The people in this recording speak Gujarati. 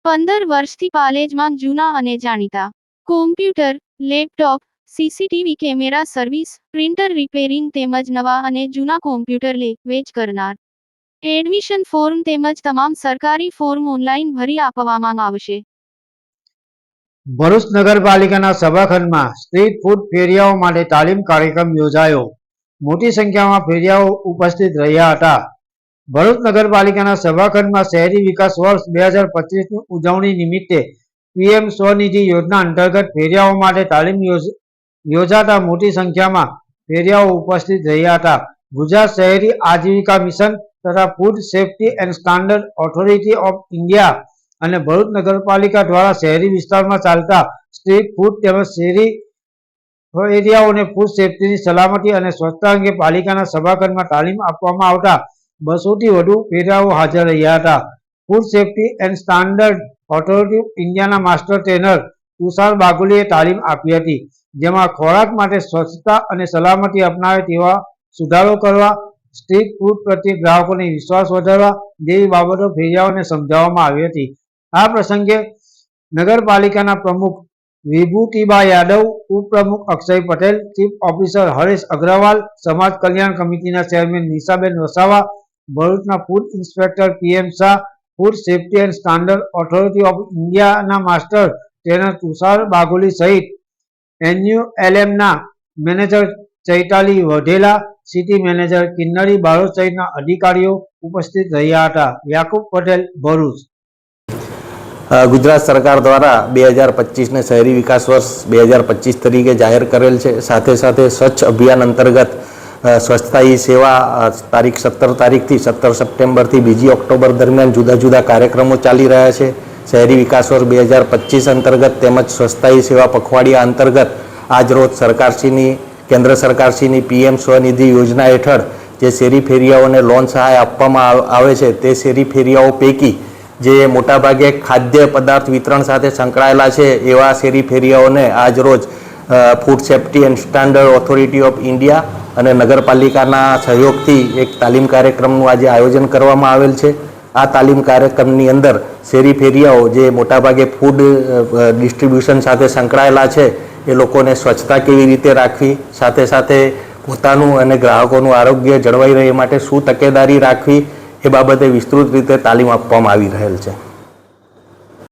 15 વર્ષથી પાલેજમાં જૂના અને જાણીતા computer, laptop, CCTV camera service, printer repairing તેમજ નવા અને જૂના કોમ્પ્યુટર લે વેચ કરનાર. એડમિશન ફોર્મ તેમજ તમામ સરકારી ફોર્મ ઓનલાઈન ભરી આપવામાં આવશે. ભરૂચ નગરપાલિકાના સભાખંડમાં સ્ટ્રીટ ફૂડ ફેરિયાઓ માટે તાલીમ કાર્યક્રમ યોજાયો. મોટી સંખ્યામાં ફેરિયાઓ ઉપસ્થિત રહ્યા હતા. ભરૂચ નગરપાલિકાના સભાખંડમાં શહેરી વિકાસ વર્ષ 2025ની ઉજવણી નિમિત્તે પીએમ સ્વનિધિ યોજના અંતર્ગત ફેરિયાઓ માટે તાલીમ યોજાતા મોટી સંખ્યામાં ફેરિયાઓ ઉપસ્થિત રહ્યા હતા. ગુજરાત શહેરી આજીવિકા મિશન તથા food safety and standard authority of India અને ભરૂચ નગરપાલિકા દ્વારા શહેરી વિસ્તારમાં ચાલતા સ્ટ્રીટ ફૂડ તેમજ શહેરી ફેરિયાઓને ફૂડ સેફ્ટીની સલામતી અને સ્વચ્છતા અંગે પાલિકાના સભાખંડમાં તાલીમ આપવામાં આવતા 200થી વધુ ફેરિયાઓ હાજર રહ્યા હતા. Food safety and standard authority of ઇન્ડિયાના માસ્ટર ટ્રેનર તુષાર બાગુલીએ તાલીમ આપી હતી, જેમાં ખોરાક માટે સ્વચ્છતા અને સલામતી અપનાવે તેવા સુધારો કરવા, સ્ટ્રીટ ફૂડ પ્રત્યે ગ્રાહકોને વિશ્વાસ વધારવા જેવી બાબતો ફેરિયાઓને સમજાવવામાં આવી હતી. આ પ્રસંગે નગરપાલિકાના પ્રમુખ વિભૂતિબા યાદવ, ઉપપ્રમુખ અક્ષય પટેલ, ચીફ ઓફિસર હરેશ અગ્રવાલ, સમાજ કલ્યાણ કમિટીના ચેરમેન નિશાબેન વસાવા, ભરૂચના food inspector PM Shah, food safety and standard authority of ઇન્ડિયાના માસ્ટર ટ્રેનર તુષાર બાગુલી સહિત એનયુએલએમના manager Chaitali Vadhela, city manager Kinnari Barot સહિતના અધિકારીઓ ઉપસ્થિત રહ્યા હતા. યાકુબ પટેલ, ભરૂચ. ગુજરાત સરકાર દ્વારા 2025ને શહેરી વિકાસ વર્ષ 2025 તરીકે જાહેર કરેલ છે. સાથે સાથે સ્વચ્છ અભિયાન અંતર્ગત સ્વચ્છતા હી સેવા તારીખ 17 તારીખથી 17 સપ્ટેમ્બરથી 2 ઓક્ટોબર દરમિયાન જુદા જુદા કાર્યક્રમો ચાલી રહ્યા છે. શહેરી વિકાસ વર્ષ 2025 અંતર્ગત તેમજ સ્વચ્છતા હી સેવા પખવાડિયા અંતર્ગત આજરોજ સરકારશ્રીની કેન્દ્ર સરકારશ્રીની પીએમ સ્વનિધિ યોજના હેઠળ જે શેરી ફેરિયાઓને લોન સહાય આપવામાં આવે છે તે શેરી ફેરિયાઓ પૈકી જે મોટાભાગે ખાદ્ય પદાર્થ વિતરણ સાથે સંકળાયેલા છે એવા શેરી ફેરિયાઓને આજરોજ food safety and standard authority of India અને નગરપાલિકાના સહયોગથી એક તાલીમ કાર્યક્રમનું આજે આયોજન કરવામાં આવેલ છે. આ તાલીમ કાર્યક્રમની અંદર શેરી ફેરિયાઓ જે મોટાભાગે ફૂડ ડિસ્ટ્રીબ્યુશન સાથે સંકળાયેલા છે એ લોકોને સ્વચ્છતા કેવી રીતે રાખવી, સાથે સાથે પોતાનું અને ગ્રાહકોનું આરોગ્ય જળવાઈ રહે માટે શું તકેદારી રાખવી એ બાબતે વિસ્તૃત રીતે તાલીમ આપવામાં આવી રહેલ છે.